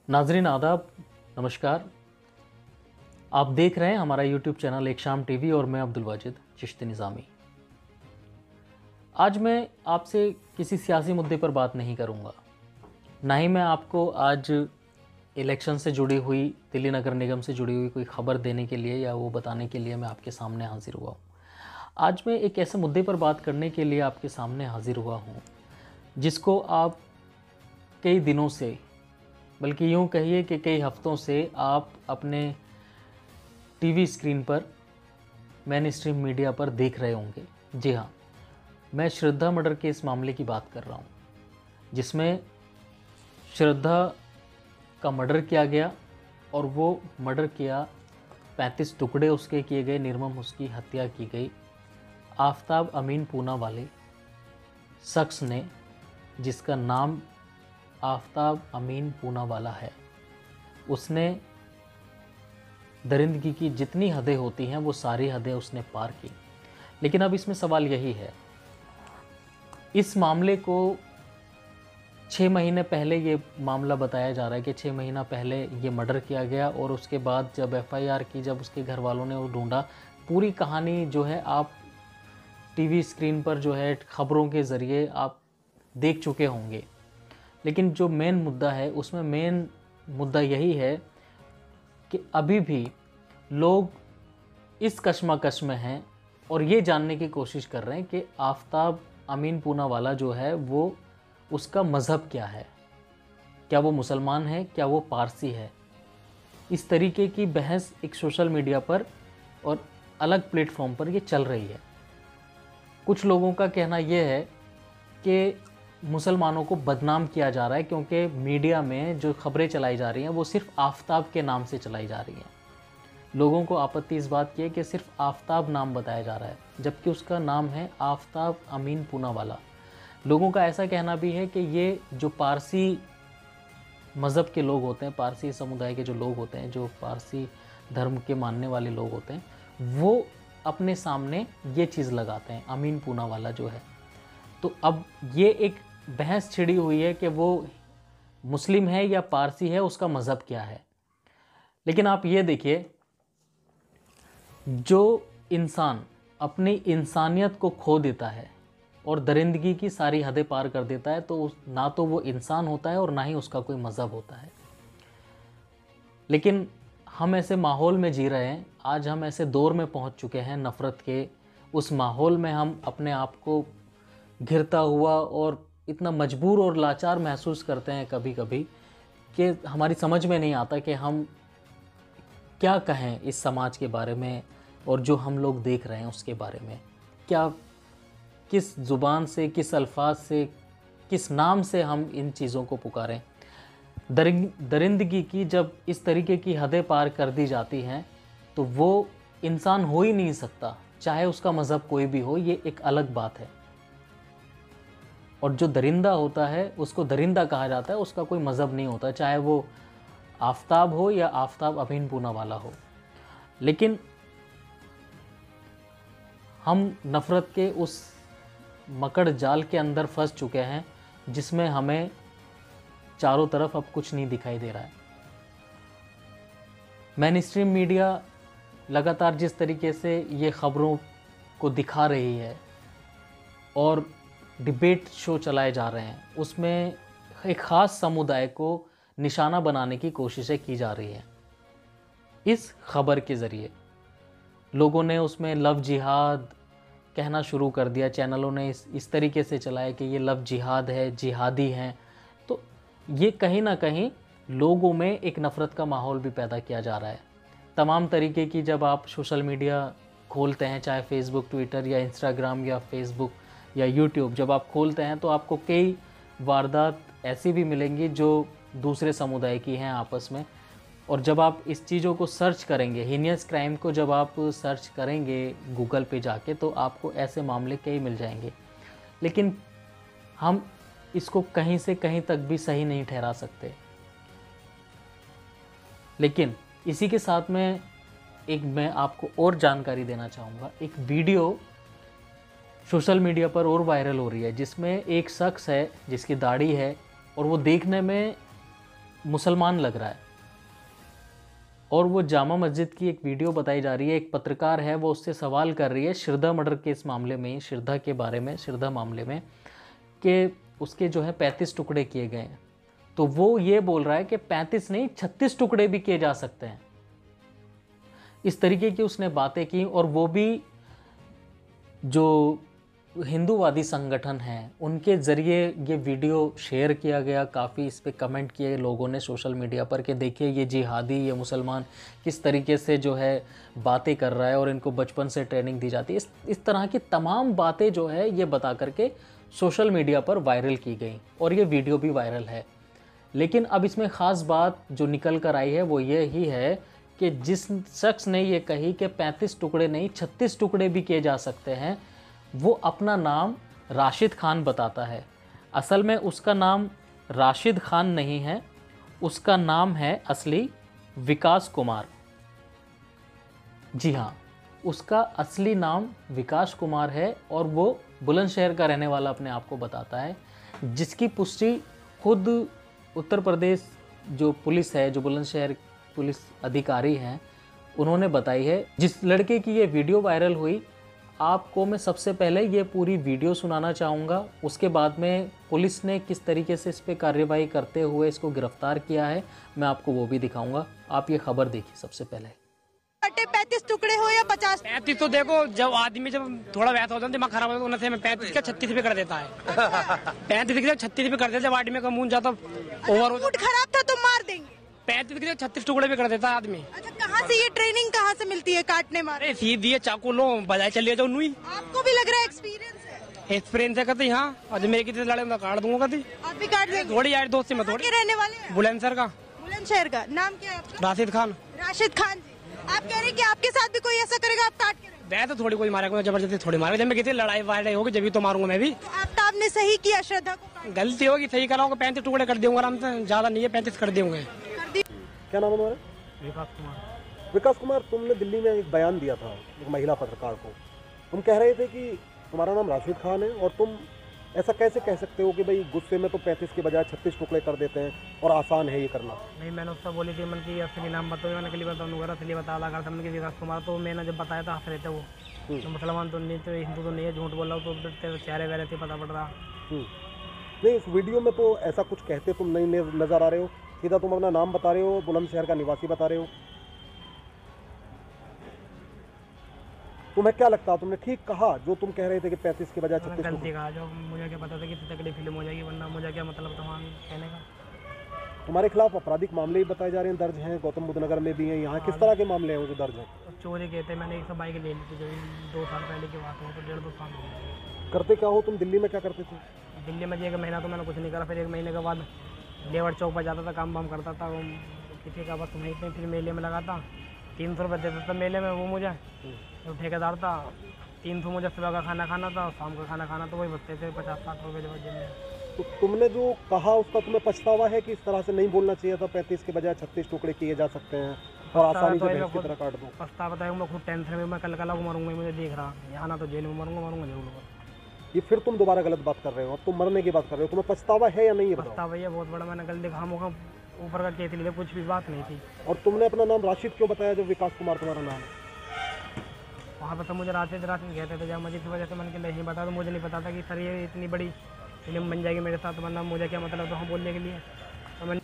नाजरीन आदाब, नमस्कार। आप देख रहे हैं हमारा यूट्यूब चैनल एक शाम टीवी और मैं अब्दुल वाजिद चिश्ती निज़ामी। आज मैं आपसे किसी सियासी मुद्दे पर बात नहीं करूंगा, ना ही मैं आपको आज इलेक्शन से जुड़ी हुई, दिल्ली नगर निगम से जुड़ी हुई कोई खबर देने के लिए या वो बताने के लिए मैं आपके सामने हाजिर हुआ हूँ। आज मैं एक ऐसे मुद्दे पर बात करने के लिए आपके सामने हाजिर हुआ हूँ जिसको आप कई दिनों से, बल्कि यूँ कहिए कि कई हफ्तों से आप अपने टीवी स्क्रीन पर, मेन स्ट्रीम मीडिया पर देख रहे होंगे। जी हाँ, मैं श्रद्धा मर्डर के इस मामले की बात कर रहा हूँ, जिसमें श्रद्धा का मर्डर किया गया और वो मर्डर किया, 35 टुकड़े उसके किए गए, निर्मम उसकी हत्या की गई आफताब अमीन पूना वाले शख्स ने, जिसका नाम आफताब अमीन पूना वाला है। उसने दरिंदगी की जितनी हदें होती हैं वो सारी हदें उसने पार की। लेकिन अब इसमें सवाल यही है, इस मामले को 6 महीने पहले ये मामला बताया जा रहा है कि 6 महीना पहले ये मर्डर किया गया और उसके बाद जब एफआईआर की, जब उसके घर वालों ने वो ढूंढा, पूरी कहानी जो है आप टीवी स्क्रीन पर जो है खबरों के ज़रिए आप देख चुके होंगे। लेकिन जो मेन मुद्दा है, उसमें मेन मुद्दा यही है कि अभी भी लोग इस कश्मकश में हैं और ये जानने की कोशिश कर रहे हैं कि आफताब अमीन पूना वाला जो है वो, उसका मज़हब क्या है, क्या वो मुसलमान है, क्या वो पारसी है। इस तरीके की बहस एक सोशल मीडिया पर और अलग प्लेटफॉर्म पर ये चल रही है। कुछ लोगों का कहना यह है कि मुसलमानों को बदनाम किया जा रहा है क्योंकि मीडिया में जो खबरें चलाई जा रही हैं वो सिर्फ आफताब के नाम से चलाई जा रही हैं। लोगों को आपत्ति इस बात की है कि सिर्फ आफताब नाम बताया जा रहा है, जबकि उसका नाम है आफताब अमीन पूना वाला। लोगों का ऐसा कहना भी है कि ये जो पारसी मज़हब के लोग होते हैं, पारसी समुदाय के जो लोग होते हैं, जो पारसी धर्म के मानने वाले लोग होते हैं, वो अपने सामने ये चीज़ लगाते हैं, अमीन पूना वाला जो है। तो अब ये एक बहस छिड़ी हुई है कि वो मुस्लिम है या पारसी है, उसका मज़हब क्या है। लेकिन आप ये देखिए, जो इंसान अपनी इंसानियत को खो देता है और दरिंदगी की सारी हदें पार कर देता है, तो ना तो वो इंसान होता है और ना ही उसका कोई मज़हब होता है। लेकिन हम ऐसे माहौल में जी रहे हैं, आज हम ऐसे दौर में पहुंच चुके हैं नफ़रत के, उस माहौल में हम अपने आप को घिरता हुआ और इतना मजबूर और लाचार महसूस करते हैं कभी कभी कि हमारी समझ में नहीं आता कि हम क्या कहें इस समाज के बारे में और जो हम लोग देख रहे हैं उसके बारे में। क्या, किस ज़ुबान से, किस अल्फाज से, किस नाम से हम इन चीज़ों को पुकारें। दरिंदगी की जब इस तरीके की हदें पार कर दी जाती हैं तो वो इंसान हो ही नहीं सकता, चाहे उसका मज़हब कोई भी हो, ये एक अलग बात है। और जो दरिंदा होता है उसको दरिंदा कहा जाता है, उसका कोई मज़हब नहीं होता, चाहे वो आफताब हो या आफताब अमीन पूना वाला हो। लेकिन हम नफ़रत के उस मकड़ जाल के अंदर फंस चुके हैं जिसमें हमें चारों तरफ अब कुछ नहीं दिखाई दे रहा है। मेन स्ट्रीम मीडिया लगातार जिस तरीके से ये ख़बरों को दिखा रही है और डिबेट शो चलाए जा रहे हैं, उसमें एक ख़ास समुदाय को निशाना बनाने की कोशिशें की जा रही हैं। इस खबर के ज़रिए लोगों ने उसमें लव जिहाद कहना शुरू कर दिया, चैनलों ने इस तरीके से चलाया कि ये लव जिहाद है, जिहादी हैं। तो ये कहीं ना कहीं लोगों में एक नफ़रत का माहौल भी पैदा किया जा रहा है। तमाम तरीके की, जब आप सोशल मीडिया खोलते हैं, चाहे फेसबुक, ट्विटर या इंस्टाग्राम या फेसबुक या यूट्यूब, जब आप खोलते हैं तो आपको कई वारदात ऐसी भी मिलेंगी जो दूसरे समुदाय की हैं आपस में। और जब आप इस चीज़ों को सर्च करेंगे, हीनियस क्राइम को जब आप सर्च करेंगे गूगल पे जाके, तो आपको ऐसे मामले कई मिल जाएंगे। लेकिन हम इसको कहीं से कहीं तक भी सही नहीं ठहरा सकते। लेकिन इसी के साथ में मैं आपको और जानकारी देना चाहूँगा। एक वीडियो सोशल मीडिया पर और वायरल हो रही है जिसमें एक शख्स है जिसकी दाढ़ी है और वो देखने में मुसलमान लग रहा है। और वो जामा मस्जिद की एक वीडियो बताई जा रही है, एक पत्रकार है वो उससे सवाल कर रही है श्रद्धा मर्डर के इस मामले में, श्रद्धा के बारे में, श्रद्धा मामले में, कि उसके जो है 35 टुकड़े किए गए हैं। तो वो ये बोल रहा है कि 35 नहीं 36 टुकड़े भी किए जा सकते हैं। इस तरीके की उसने बातें की, और वो भी जो हिंदूवादी संगठन हैं उनके ज़रिए ये वीडियो शेयर किया गया। काफ़ी इस पे कमेंट किए लोगों ने सोशल मीडिया पर कि देखिए ये जिहादी, ये मुसलमान किस तरीके से जो है बातें कर रहा है और इनको बचपन से ट्रेनिंग दी जाती है। इस तरह की तमाम बातें जो है ये बता करके सोशल मीडिया पर वायरल की गई, और ये वीडियो भी वायरल है। लेकिन अब इसमें ख़ास बात जो निकल कर आई है वो ये ही है कि जिस शख्स ने ये कही कि 35 टुकड़े नहीं 36 टुकड़े भी किए जा सकते हैं, वो अपना नाम राशिद खान बताता है। असल में उसका नाम राशिद खान नहीं है, उसका नाम है असली विकास कुमार। जी हाँ, उसका असली नाम विकास कुमार है, और वो बुलंदशहर का रहने वाला अपने आप को बताता है, जिसकी पुष्टि खुद उत्तर प्रदेश जो पुलिस है, जो बुलंदशहर पुलिस अधिकारी हैं, उन्होंने बताई है। जिस लड़के की ये वीडियो वायरल हुई, आपको मैं सबसे पहले ये पूरी वीडियो सुनाना चाहूँगा, उसके बाद में पुलिस ने किस तरीके से इस पर कार्रवाई करते हुए इसको गिरफ्तार किया है मैं आपको वो भी दिखाऊंगा। आप ये खबर देखिए सबसे पहले। 35 टुकड़े हो या 50? 35 तो देखो, जब आदमी जब थोड़ा वैसा होता है दिमाग खराब होता है, उनसे में 35 का 36 पे कर देता है। 35 के 36 पे कर देता है, जब आदमी का मुंह जाता ओवर हो, मूड खराब था तो मार देंगे। 35 के 36 टुकड़े पे कर देता है आदमी। अच्छा, कहाँ से ये ट्रेनिंग कहाँ से मिलती है काटने मारने? अरे सीधी है, चाकू लो बजाय चलिए जाओ नुई। आपको भी लग रहा है एक्सपीरियंस है? एक्सपीरियंस है कहते हाँ, और मेरे कितने लड़े मैं काट दूंगा कहती। आप भी काट देंगे? थोड़ी यार दोस्त से मैं कहाँ थोड़ी के रहने वाले हैं? बुलंदशहर का। बुलंदशहर का। नाम क्या है आपका? राशिद खान। राशिद खान जी, आप कह रहे हैं कि आपके साथ भी कोई ऐसा करेगा आप काट के रहेंगे? मैं तो थोड़ी कोई मारेगा, जबरदस्ती थोड़ी मारेगा। जब मैं किसी लड़ाई वड़ाई होगी जब तो मारूंगा मैं भी। तो आपने सही किया श्रद्धा को काट गलती होगी, सही कराऊंगा। 35 टुकड़े कर दूंगा आराम से, ज्यादा नहीं है 35 कर दूंगे। कर दी। क्या नाम है तुम्हारा? विकास कुमार। विकास कुमार, तुमने दिल्ली में एक बयान दिया था एक महिला पत्रकार को। तुम कह रहे थे कि तुम्हारा नाम राशिद खान है, और तुम ऐसा कैसे कह सकते हो कि भाई गुस्से में तो 35 के बजाय 36 टुकड़े कर देते हैं और आसान है ये करना? नहीं, मैंने उससे बोली थी मन की असली नाम बताओ, मैंने कली बताऊंगा, असली बता लगा था मैंने विकास कुमार। तो मैंने जब बताया था हंस रहे थे वो, तो मुसलमान तो नहीं, तो हिंदू तो नहीं है, झूठ बोल रहा हूँ, तो तेरे चेहरे वहरे थे पता पड़ रहा। नहीं, इस वीडियो में तो ऐसा कुछ कहते तुम नहीं नजर आ रहे हो। सीधा तुम अपना नाम बता रहे हो, बुलंदशहर का निवासी बता रहे हो। तुम्हें क्या लगता है, तुमने ठीक कहा जो तुम कह रहे थे कि 35 के बजाय 36? गलती कहा, जो मुझे क्या पता था कि तकलीफ फिल्म हो जाएगी, वरना मुझे क्या मतलब था वहाँ कहने का। तुम्हारे खिलाफ आपराधिक मामले भी बताए जा रहे हैं, दर्ज हैं, गौतम बुद्ध नगर में भी हैं। यहाँ किस तरह के मामले हैं वो जो दर्ज हैं? चोरी कहते हैं, मैंने एक बाइक ले ली थी, जो 2 साल पहले की बात हो, तो 1.5-2 साल हो गए। करते क्या हो तुम? दिल्ली में क्या करते थे? दिल्ली में 1 महीना तो मैंने कुछ नहीं करा, फिर 1 महीने के बाद लेवर चौक पर जाता था, काम वाम करता था, वो किसी का बस वहीं पे, फिर मेले में लगाता। 300 रुपये देता था मेले में वो मुझे, जो ठेकेदार था। 300 मुझे सुबह का खाना खाना था, शाम का खाना खाना, तो वही बचते थे 50-60 रुपये जो जेब में। तो तुमने जो कहा उसका तुम्हें पछतावा है कि इस तरह से नहीं बोलना चाहिए था, 35 के बजाय 36 टुकड़े किए जा सकते हैं और आसानी से भैंस की तरह काट दो? पछता बताया, मैं खुद टेंशन में, मैं कल मरूंगा, मुझे देख रहा यहाँ ना, तो जेल में मरूंगा जरूर। ये फिर तुम दोबारा गलत बात कर रहे हो, अब तुम मरने की बात कर रहे हो। तुम्हें पछतावा है या नहीं, ये बताओ? पछतावा है बहुत बड़ा, मैंने गलती खामों का ऊपर का केस लिया, कुछ भी बात नहीं थी। और तुमने अपना नाम राशिद क्यों बताया जब विकास कुमार तुम्हारा नाम है? वहाँ पर तो मुझे राशिद कहते थे, जब मुझे की वजह से मैंने नहीं बता, तो मुझे नहीं पता था कि सर ये इतनी बड़ी फिल्म बन जाएगी मेरे साथ, वरना मुझे क्या मतलब था बोलने के लिए। तो मैंने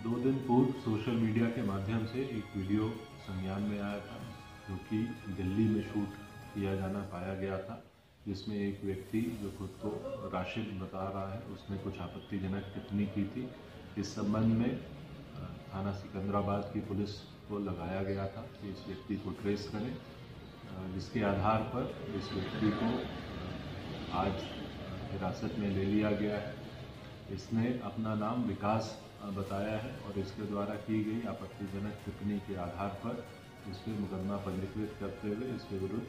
2 दिन पूर्व सोशल मीडिया के माध्यम से एक वीडियो संज्ञान में आया था, जो कि दिल्ली में शूट किया जाना पाया गया था, जिसमें एक व्यक्ति जो खुद को राशिद बता रहा है, उसने कुछ आपत्तिजनक टिप्पणी की थी। इस संबंध में थाना सिकंदराबाद की पुलिस को लगाया गया था कि इस व्यक्ति को ट्रेस करें, जिसके आधार पर इस व्यक्ति को आज हिरासत में ले लिया गया है। इसने अपना नाम विकास बताया है, और इसके द्वारा की गई आपत्तिजनक टिप्पणी के आधार पर इस पर मुकदमा पंजीकृत करते हुए इसके विरुद्ध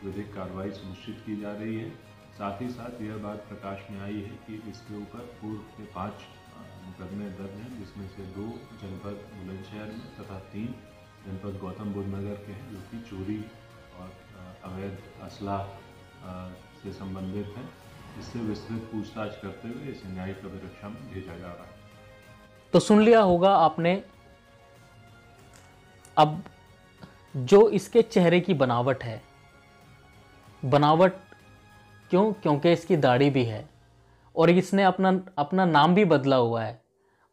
विधिक कार्रवाई सुनिश्चित की जा रही है। साथ ही साथ यह बात प्रकाश में आई है कि इसके ऊपर पूर्व के 5 मुकदमे दर्ज हैं, जिसमें से 2 जनपद बुलंदशहर में तथा 3 जनपद गौतम बुद्ध नगर के हैं, जो कि चोरी और अवैध असला से संबंधित हैं। इससे विस्तृत पूछताछ करते हुए इसे न्यायिक अभिरक्षा में भेजा जा रहा है। तो सुन लिया होगा आपने। अब जो इसके चेहरे की बनावट है, बनावट क्यों? क्योंकि इसकी दाढ़ी भी है और इसने अपना अपना नाम भी बदला हुआ है,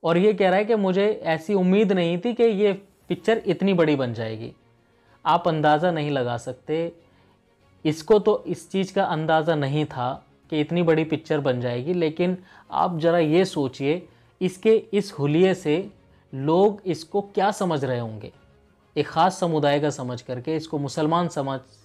और ये कह रहा है कि मुझे ऐसी उम्मीद नहीं थी कि ये पिक्चर इतनी बड़ी बन जाएगी। आप अंदाज़ा नहीं लगा सकते, इसको तो इस चीज़ का अंदाज़ा नहीं था कि इतनी बड़ी पिक्चर बन जाएगी। लेकिन आप ज़रा ये सोचिए, इसके इस हुलिये से लोग इसको क्या समझ रहे होंगे, एक ख़ास समुदाय का समझ करके, इसको मुसलमान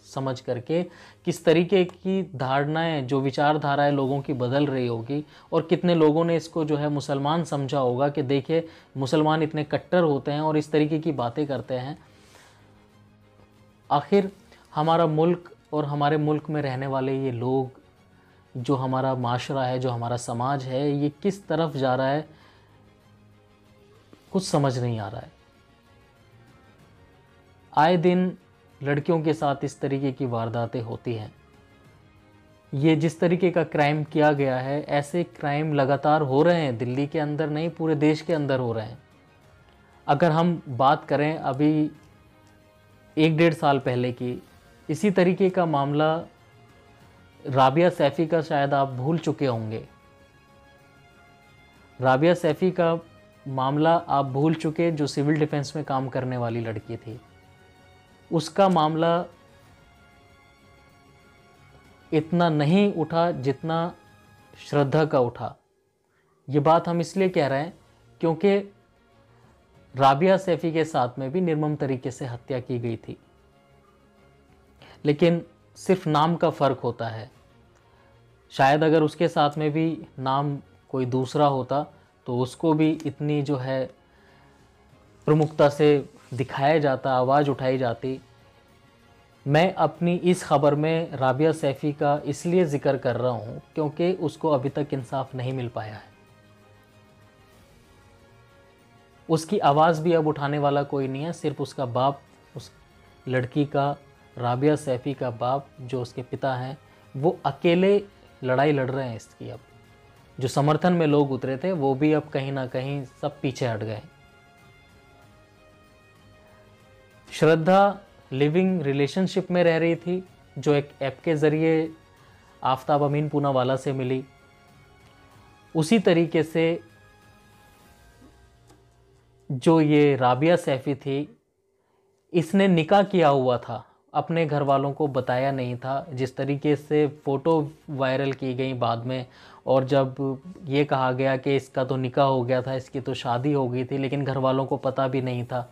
समझ करके किस तरीके की धारणाएं, जो विचारधाराएं लोगों की बदल रही होगी, और कितने लोगों ने इसको जो है मुसलमान समझा होगा कि देखिए मुसलमान इतने कट्टर होते हैं और इस तरीके की बातें करते हैं। आखिर हमारा मुल्क और हमारे मुल्क में रहने वाले ये लोग, जो हमारा माशरा है, जो हमारा समाज है, ये किस तरफ जा रहा है कुछ समझ नहीं आ रहा है। आए दिन लड़कियों के साथ इस तरीके की वारदातें होती हैं। ये जिस तरीके का क्राइम किया गया है, ऐसे क्राइम लगातार हो रहे हैं, दिल्ली के अंदर नहीं पूरे देश के अंदर हो रहे हैं। अगर हम बात करें अभी 1-1.5 साल पहले की, इसी तरीके का मामला राबिया सैफ़ी का शायद आप भूल चुके होंगे। राबिया सैफ़ी का मामला आप भूल चुके, जो सिविल डिफेंस में काम करने वाली लड़की थी। उसका मामला इतना नहीं उठा जितना श्रद्धा का उठा। ये बात हम इसलिए कह रहे हैं क्योंकि राबिया सैफ़ी के साथ में भी निर्मम तरीके से हत्या की गई थी, लेकिन सिर्फ नाम का फ़र्क होता है। शायद अगर उसके साथ में भी नाम कोई दूसरा होता तो उसको भी इतनी जो है प्रमुखता से दिखाया जाता, आवाज़ उठाई जाती। मैं अपनी इस ख़बर में राबिया सैफ़ी का इसलिए ज़िक्र कर रहा हूँ क्योंकि उसको अभी तक इंसाफ नहीं मिल पाया है। उसकी आवाज़ भी अब उठाने वाला कोई नहीं है, सिर्फ उसका बाप, उस लड़की का, राबिया सैफ़ी का बाप, जो उसके पिता हैं, वो अकेले लड़ाई लड़ रहे हैं इसकी। अब जो समर्थन में लोग उतरे थे वो भी अब कहीं ना कहीं सब पीछे हट गए। श्रद्धा लिविंग रिलेशनशिप में रह रही थी, जो एक ऐप के ज़रिए आफ्ताब अमीन पूनावाला से मिली। उसी तरीके से जो ये राबिया सैफ़ी थी, इसने निकाह किया हुआ था, अपने घर वालों को बताया नहीं था। जिस तरीके से फ़ोटो वायरल की गई बाद में, और जब ये कहा गया कि इसका तो निकाह हो गया था, इसकी तो शादी हो गई थी, लेकिन घर वालों को पता भी नहीं था,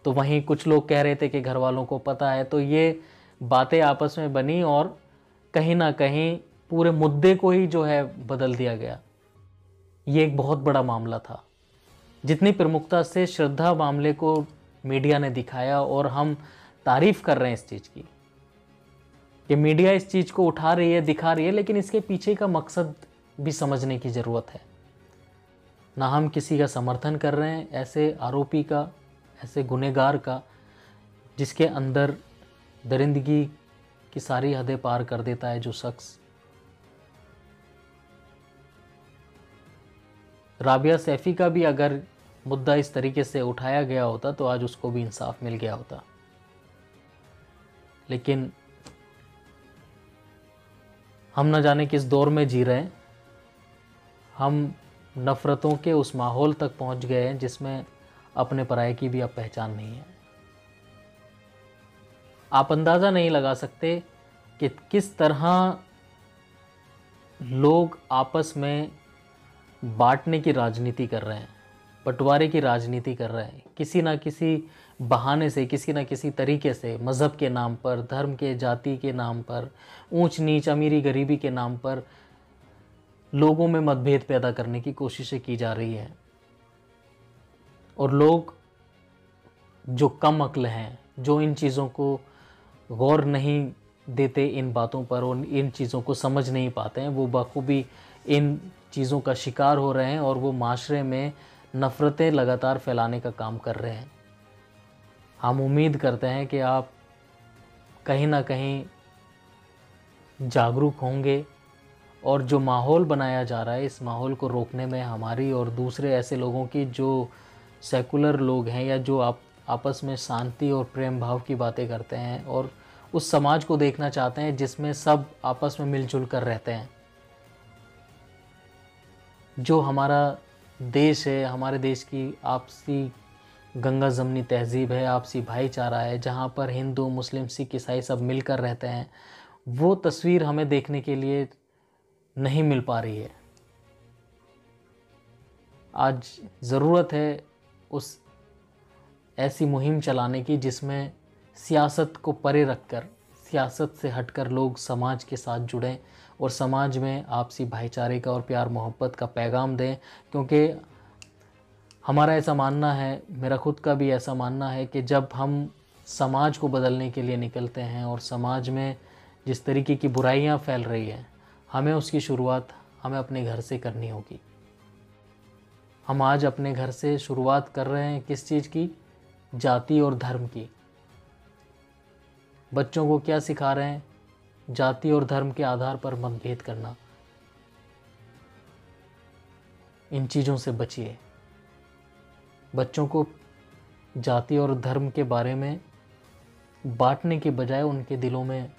तो वहीं कुछ लोग कह रहे थे कि घर वालों को पता है। तो ये बातें आपस में बनी और कहीं ना कहीं पूरे मुद्दे को ही जो है बदल दिया गया। ये एक बहुत बड़ा मामला था। जितनी प्रमुखता से श्रद्धा मामले को मीडिया ने दिखाया, और हम तारीफ़ कर रहे हैं इस चीज़ की कि मीडिया इस चीज़ को उठा रही है, दिखा रही है, लेकिन इसके पीछे का मकसद भी समझने की ज़रूरत है। ना हम किसी का समर्थन कर रहे हैं, ऐसे आरोपी का, ऐसे गुनहगार का, जिसके अंदर दरिंदगी की सारी हदें पार कर देता है जो शख्स। राबिया सैफ़ी का भी अगर मुद्दा इस तरीके से उठाया गया होता तो आज उसको भी इंसाफ मिल गया होता, लेकिन हम न जाने किस दौर में जी रहे हैं। हम नफ़रतों के उस माहौल तक पहुंच गए हैं जिसमें अपने पराये की भी अब पहचान नहीं है। आप अंदाज़ा नहीं लगा सकते कि किस तरह लोग आपस में बांटने की राजनीति कर रहे हैं, बंटवारे की राजनीति कर रहे हैं, किसी ना किसी बहाने से, किसी ना किसी तरीके से, मज़हब के नाम पर, धर्म के, जाति के नाम पर, ऊंच नीच, अमीरी गरीबी के नाम पर लोगों में मतभेद पैदा करने की कोशिशें की जा रही हैं। और लोग जो कम अक्ल हैं, जो इन चीज़ों को गौर नहीं देते, इन बातों पर, और इन चीज़ों को समझ नहीं पाते हैं, वो बखूबी इन चीज़ों का शिकार हो रहे हैं और वो माशरे में नफ़रतें लगातार फैलाने का काम कर रहे हैं। हम उम्मीद करते हैं कि आप कहीं ना कहीं जागरूक होंगे और जो माहौल बनाया जा रहा है, इस माहौल को रोकने में हमारी और दूसरे ऐसे लोगों की जो सेकुलर लोग हैं या जो आपस में शांति और प्रेम भाव की बातें करते हैं और उस समाज को देखना चाहते हैं जिसमें सब आपस में मिलजुल कर रहते हैं। जो हमारा देश है, हमारे देश की आपसी गंगा जमनी तहजीब है, आपसी भाईचारा है, जहाँ पर हिंदू मुस्लिम सिख ईसाई सब मिलकर रहते हैं, वो तस्वीर हमें देखने के लिए नहीं मिल पा रही है। आज ज़रूरत है उस ऐसी मुहिम चलाने की जिसमें सियासत को परे रखकर, सियासत से हटकर लोग समाज के साथ जुड़ें और समाज में आपसी भाईचारे का और प्यार मोहब्बत का पैगाम दें। क्योंकि हमारा ऐसा मानना है, मेरा खुद का भी ऐसा मानना है कि जब हम समाज को बदलने के लिए निकलते हैं और समाज में जिस तरीके की बुराइयां फैल रही हैं, हमें उसकी शुरुआत हमें अपने घर से करनी होगी। हम आज अपने घर से शुरुआत कर रहे हैं किस चीज़ की? जाति और धर्म की। बच्चों को क्या सिखा रहे हैं? जाति और धर्म के आधार पर मतभेद करना। इन चीज़ों से बचिए। बच्चों को जाति और धर्म के बारे में बांटने के बजाय उनके दिलों में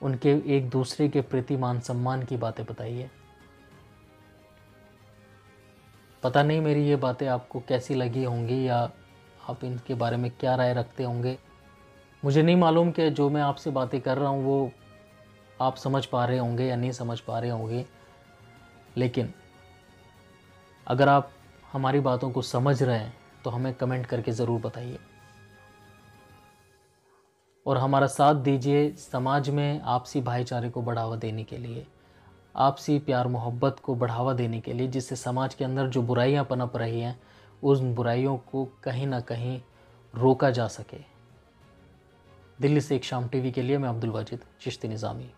उनके एक दूसरे के प्रति मान सम्मान की बातें बताइए। पता नहीं मेरी ये बातें आपको कैसी लगी होंगी या आप इनके बारे में क्या राय रखते होंगे। मुझे नहीं मालूम कि जो मैं आपसे बातें कर रहा हूँ वो आप समझ पा रहे होंगे या नहीं समझ पा रहे होंगे, लेकिन अगर आप हमारी बातों को समझ रहे हैं तो हमें कमेंट करके ज़रूर बताइए और हमारा साथ दीजिए समाज में आपसी भाईचारे को बढ़ावा देने के लिए, आपसी प्यार मोहब्बत को बढ़ावा देने के लिए, जिससे समाज के अंदर जो बुराइयां पनप रही हैं उन बुराइयों को कहीं ना कहीं रोका जा सके। दिल्ली से एक शाम टीवी के लिए मैं अब्दुल वाजिद चिश्ती निज़ामी।